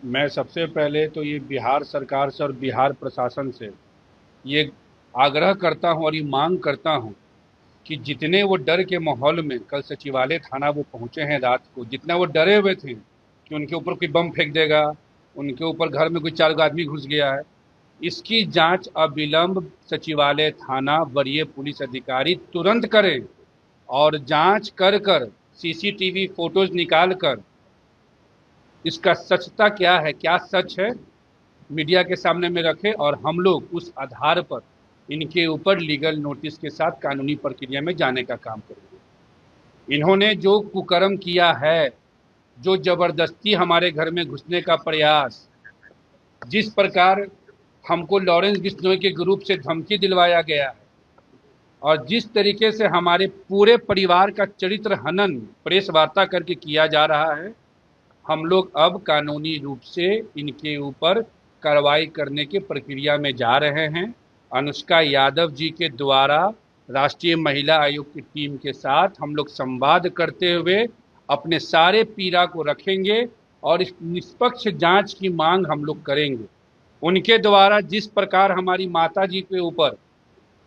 मैं सबसे पहले तो ये बिहार सरकार से और बिहार प्रशासन से ये आग्रह करता हूँ और ये मांग करता हूँ कि जितने वो डर के माहौल में कल सचिवालय थाना वो पहुंचे हैं रात को, जितना वो डरे हुए थे कि उनके ऊपर कोई बम फेंक देगा, उनके ऊपर घर में कोई चार आदमी घुस गया है, इसकी जांच अविलंब सचिवालय थाना वरीय पुलिस अधिकारी तुरंत करें और जांच कर कर सीसीटीवी फोटोज निकाल कर इसका सचता क्या है, क्या सच है, मीडिया के सामने में रखें और हम लोग उस आधार पर इनके ऊपर लीगल नोटिस के साथ कानूनी प्रक्रिया में जाने का काम करेंगे। इन्होंने जो कुकर्म किया है, जो जबरदस्ती हमारे घर में घुसने का प्रयास, जिस प्रकार हमको लॉरेंस बिश्नोई के ग्रुप से धमकी दिलवाया गया है और जिस तरीके से हमारे पूरे परिवार का चरित्र हनन प्रेस वार्ता करके किया जा रहा है, हम लोग अब कानूनी रूप से इनके ऊपर कार्रवाई करने की प्रक्रिया में जा रहे हैं। अनुष्का यादव जी के द्वारा राष्ट्रीय महिला आयोग की टीम के साथ हम लोग संवाद करते हुए अपने सारे पीड़ा को रखेंगे और इस निष्पक्ष जांच की मांग हम लोग करेंगे। उनके द्वारा जिस प्रकार हमारी माता जी के ऊपर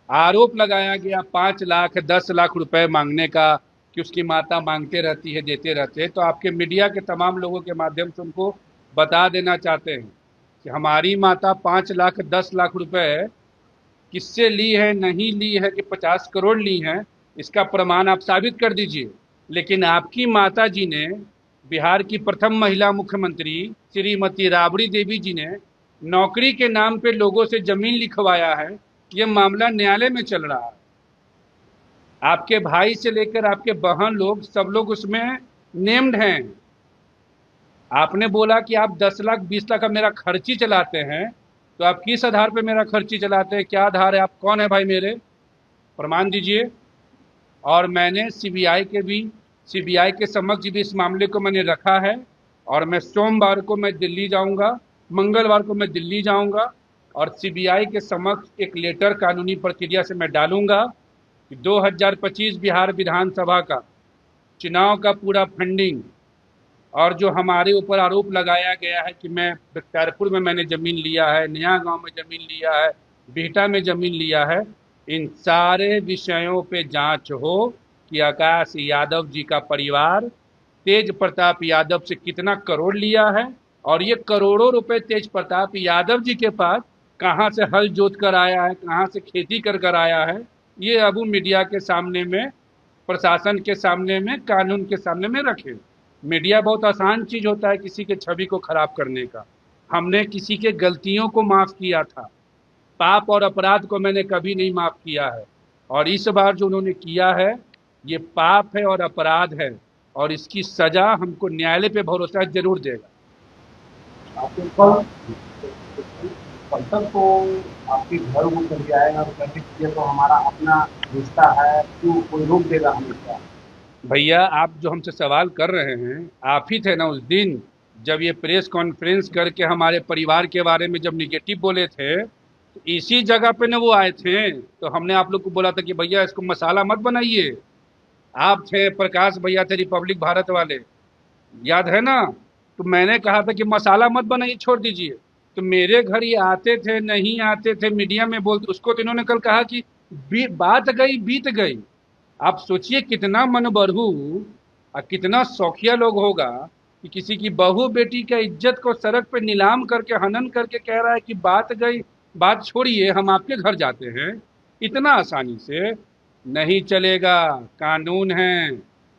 आरोप लगाया गया 5 लाख 10 लाख रुपए मांगने का, कि उसकी माता मांगते रहती है, देते रहते हैं, तो आपके मीडिया के तमाम लोगों के माध्यम से उनको बता देना चाहते हैं कि हमारी माता 5 लाख 10 लाख रुपए किससे ली है, नहीं ली है कि 50 करोड़ ली है, इसका प्रमाण आप साबित कर दीजिए। लेकिन आपकी माता जी ने, बिहार की प्रथम महिला मुख्यमंत्री श्रीमती राबड़ी देवी जी ने नौकरी के नाम पे लोगों से जमीन लिखवाया है। ये मामला न्यायालय में चल रहा है। आपके भाई से लेकर आपके बहन लोग सब लोग उसमें नेम्ड हैं। आपने बोला कि आप 10 लाख 20 लाख का मेरा खर्ची चलाते हैं, तो आप किस आधार पे मेरा खर्ची चलाते हैं, क्या आधार है, आप कौन है भाई, मेरे प्रमाण दीजिए। और मैंने सीबीआई के समक्ष भी इस मामले को मैंने रखा है और मैं सोमवार को मैं दिल्ली जाऊंगा, मंगलवार को मैं दिल्ली जाऊंगा और सीबीआई के समक्ष एक लेटर कानूनी प्रक्रिया से मैं डालूंगा कि 2025 बिहार विधानसभा का चुनाव का पूरा फंडिंग और जो हमारे ऊपर आरोप लगाया गया है कि मैं बख्तियारपुर में मैंने जमीन लिया है, नया गांव में जमीन लिया है, बिहटा में जमीन लिया है, इन सारे विषयों पे जांच हो कि आकाश यादव जी का परिवार तेज प्रताप यादव से कितना करोड़ लिया है और ये करोड़ों रुपए तेज प्रताप यादव जी के पास कहां से हल जोत कर आया है, कहां से खेती कर कर आया है। ये अब मीडिया के सामने में, प्रशासन के सामने में, कानून के सामने में रखे। मीडिया बहुत आसान चीज होता है किसी के छवि को खराब करने का। हमने किसी के गलतियों को माफ किया था, पाप और अपराध को मैंने कभी नहीं माफ किया है और इस बार जो उन्होंने किया है ये पाप है और अपराध है और इसकी सजा हमको न्यायालय पे भरोसा जरूर देगा। आपके कल कल को आपके घर वो चल जाएगा तो कहते कि ये तो हमारा अपना रिश्ता है, क्यों कोई रोक देगा हमें क्या? भैया आप जो हमसे सवाल कर रहे हैं, आप ही थे ना उस दिन जब ये प्रेस कॉन्फ्रेंस करके हमारे परिवार के बारे में जब निगेटिव बोले थे, तो इसी जगह पे ना वो आए थे, तो हमने आप लोग को बोला था कि भैया इसको मसाला मत बनाइए। आप थे, प्रकाश भैया थे रिपब्लिक भारत वाले, याद है ना? तो मैंने कहा था कि मसाला मत बनाइए, छोड़ दीजिए। तो मेरे घर ये आते थे, नहीं आते थे, मीडिया में बोलते, उसको तो इन्होंने कल कहा कि बात गई बीत गई। आप सोचिए कितना मनबरहू और कितना शौकिया लोग होगा कि किसी की बहू बेटी का इज्जत को सड़क पे नीलाम करके हनन करके कह रहा है कि बात गई, बात छोड़िए हम आपके घर जाते हैं। इतना आसानी से नहीं चलेगा। कानून है,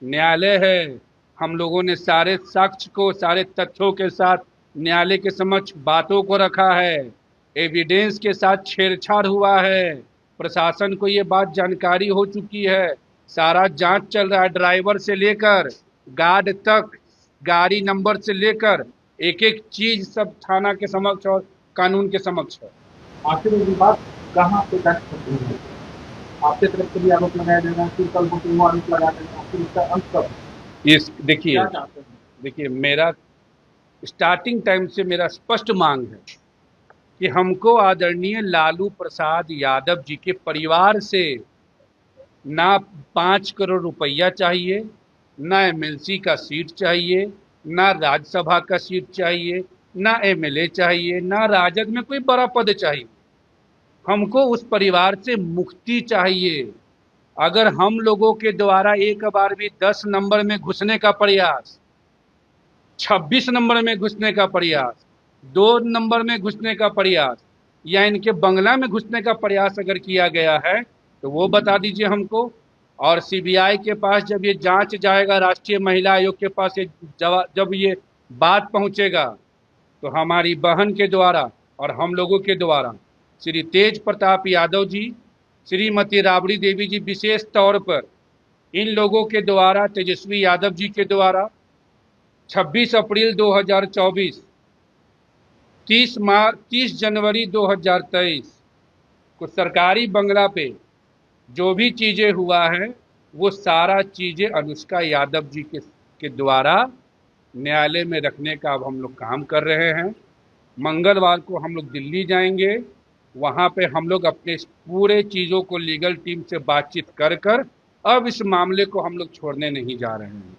न्यायालय है, हम लोगों ने सारे साक्ष्य को सारे तथ्यों के साथ न्यायालय के समक्ष बातों को रखा है, एविडेंस के साथ छेड़छाड़ हुआ है, प्रशासन को ये बात जानकारी हो चुकी है, सारा जांच चल रहा है, ड्राइवर से लेकर गार्ड तक, गाड़ी नंबर से लेकर एक एक चीज सब थाना के समक्ष और कानून के समक्ष है। आखिर ये बात कहाँ पे तक खत्म है? आपके तरफ से भी आरोप लगाया जा रहा है, फिर कल को वो आरोप लगा देगा, फिर इसका अंत कब? इस देखिए क्या चाहते हैं? देखिए मेरा स्टार्टिंग टाइम से मेरा स्पष्ट मांग है कि हमको आदरणीय लालू प्रसाद यादव जी के परिवार से ना 5 करोड़ रुपया चाहिए, ना एमएलसी का सीट चाहिए, ना राज्यसभा का सीट चाहिए, ना एमएलए चाहिए, ना राजद में कोई बड़ा पद चाहिए। हमको उस परिवार से मुक्ति चाहिए। अगर हम लोगों के द्वारा एक बार भी 10 नंबर में घुसने का प्रयास, 26 नंबर में घुसने का प्रयास, 2 नंबर में घुसने का प्रयास या इनके बंगला में घुसने का प्रयास अगर किया गया है तो वो बता दीजिए हमको। और सीबीआई के पास जब ये जांच जाएगा, राष्ट्रीय महिला आयोग के पास जब ये बात पहुंचेगा तो हमारी बहन के द्वारा और हम लोगों के द्वारा श्री तेज प्रताप यादव जी, श्रीमती राबड़ी देवी जी, विशेष तौर पर इन लोगों के द्वारा, तेजस्वी यादव जी के द्वारा 26 अप्रैल 2024, 30 जनवरी 2023 को सरकारी बंगला पे जो भी चीजें हुआ है वो सारा चीजें अनुष्का यादव जी के द्वारा न्यायालय में रखने का अब हम लोग काम कर रहे हैं। मंगलवार को हम लोग दिल्ली जाएंगे, वहां पे हम लोग अपने पूरे चीजों को लीगल टीम से बातचीत कर कर अब इस मामले को हम लोग छोड़ने नहीं जा रहे हैं,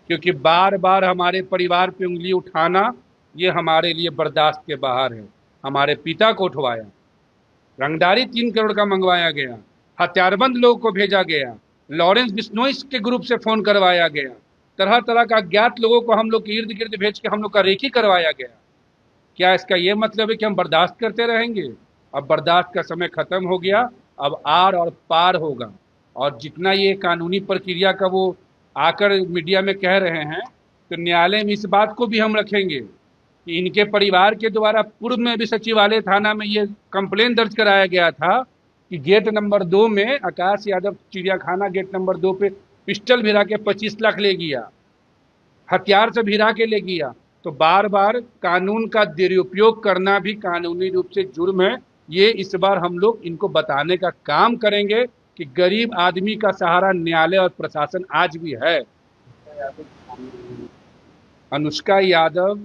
क्योंकि बार बार हमारे परिवार पे उंगली उठाना ये हमारे लिए बर्दाश्त के बाहर है। हमारे पिता को उठवाया, रंगदारी 3 करोड़ का मंगवाया गया, हथियारबंद लोगों को भेजा गया, लॉरेंस बिश्नोई के ग्रुप से फोन करवाया गया, तरह तरह का अज्ञात लोगों को हम लोग के इर्द गिर्द भेज के हम लोग का रेकी करवाया गया। क्या इसका ये मतलब है कि हम बर्दाश्त करते रहेंगे? अब बर्दाश्त का समय खत्म हो गया, अब आर और पार होगा। और जितना ये कानूनी प्रक्रिया का वो आकर मीडिया में कह रहे हैं, तो न्यायालय में इस बात को भी हम रखेंगे कि इनके परिवार के द्वारा पूर्व में भी सचिवालय थाना में ये कंप्लेन दर्ज कराया गया था कि गेट नंबर 2 में आकाश यादव चिड़ियाखाना गेट नंबर 2 पे पिस्टल भिरा के 25 लाख ले गया, हथियार से भिरा के ले गया। तो बार बार कानून का दुरुपयोग करना भी कानूनी रूप से जुर्म है। ये इस बार हम लोग इनको बताने का काम करेंगे कि गरीब आदमी का सहारा न्यायालय और प्रशासन आज भी है। अनुष्का यादव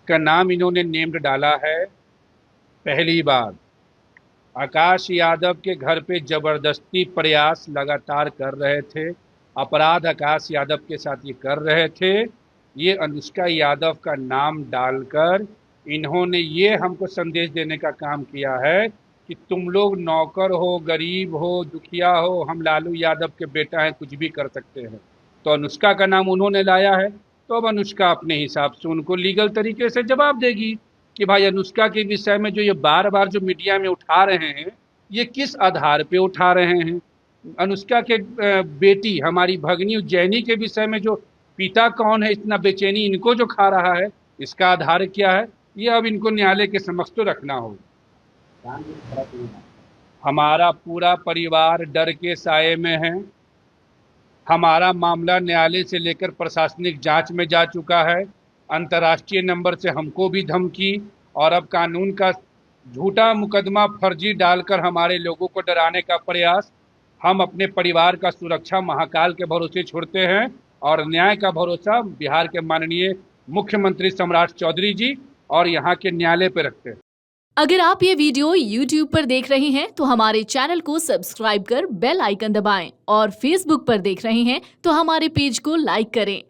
का नाम इन्होंने नेम्ड डाला है पहली बार। आकाश यादव के घर पे जबरदस्ती प्रयास लगातार कर रहे थे, अपराध आकाश यादव के साथ ये कर रहे थे। ये अनुष्का यादव का नाम डालकर इन्होंने ये हमको संदेश देने का काम किया है कि तुम लोग नौकर हो, गरीब हो, दुखिया हो, हम लालू यादव के बेटा हैं, कुछ भी कर सकते हैं। तो अनुष्का का नाम उन्होंने लाया है, तो अब अनुष्का अपने हिसाब से उनको लीगल तरीके से जवाब देगी कि भाई अनुष्का के विषय में जो ये बार बार जो मीडिया में उठा रहे हैं, ये किस आधार पे उठा रहे हैं। अनुष्का के बेटी हमारी भगनी उज्जैनी के विषय में जो पिता कौन है, इतना बेचैनी इनको जो खा रहा है, इसका आधार क्या है, ये अब इनको न्यायालय के समक्ष तो रखना होगा। हमारा पूरा परिवार डर के साये में है। हमारा मामला न्यायालय से लेकर प्रशासनिक जांच में जा चुका है। अंतर्राष्ट्रीय नंबर से हमको भी धमकी और अब कानून का झूठा मुकदमा फर्जी डालकर हमारे लोगों को डराने का प्रयास। हम अपने परिवार का सुरक्षा महाकाल के भरोसे छोड़ते हैं और न्याय का भरोसा बिहार के माननीय मुख्यमंत्री सम्राट चौधरी जी और यहाँ के न्यायालय पर रखते हैं। अगर आप ये वीडियो YouTube पर देख रहे हैं तो हमारे चैनल को सब्सक्राइब कर बेल आइकन दबाएं और Facebook पर देख रहे हैं तो हमारे पेज को लाइक करें।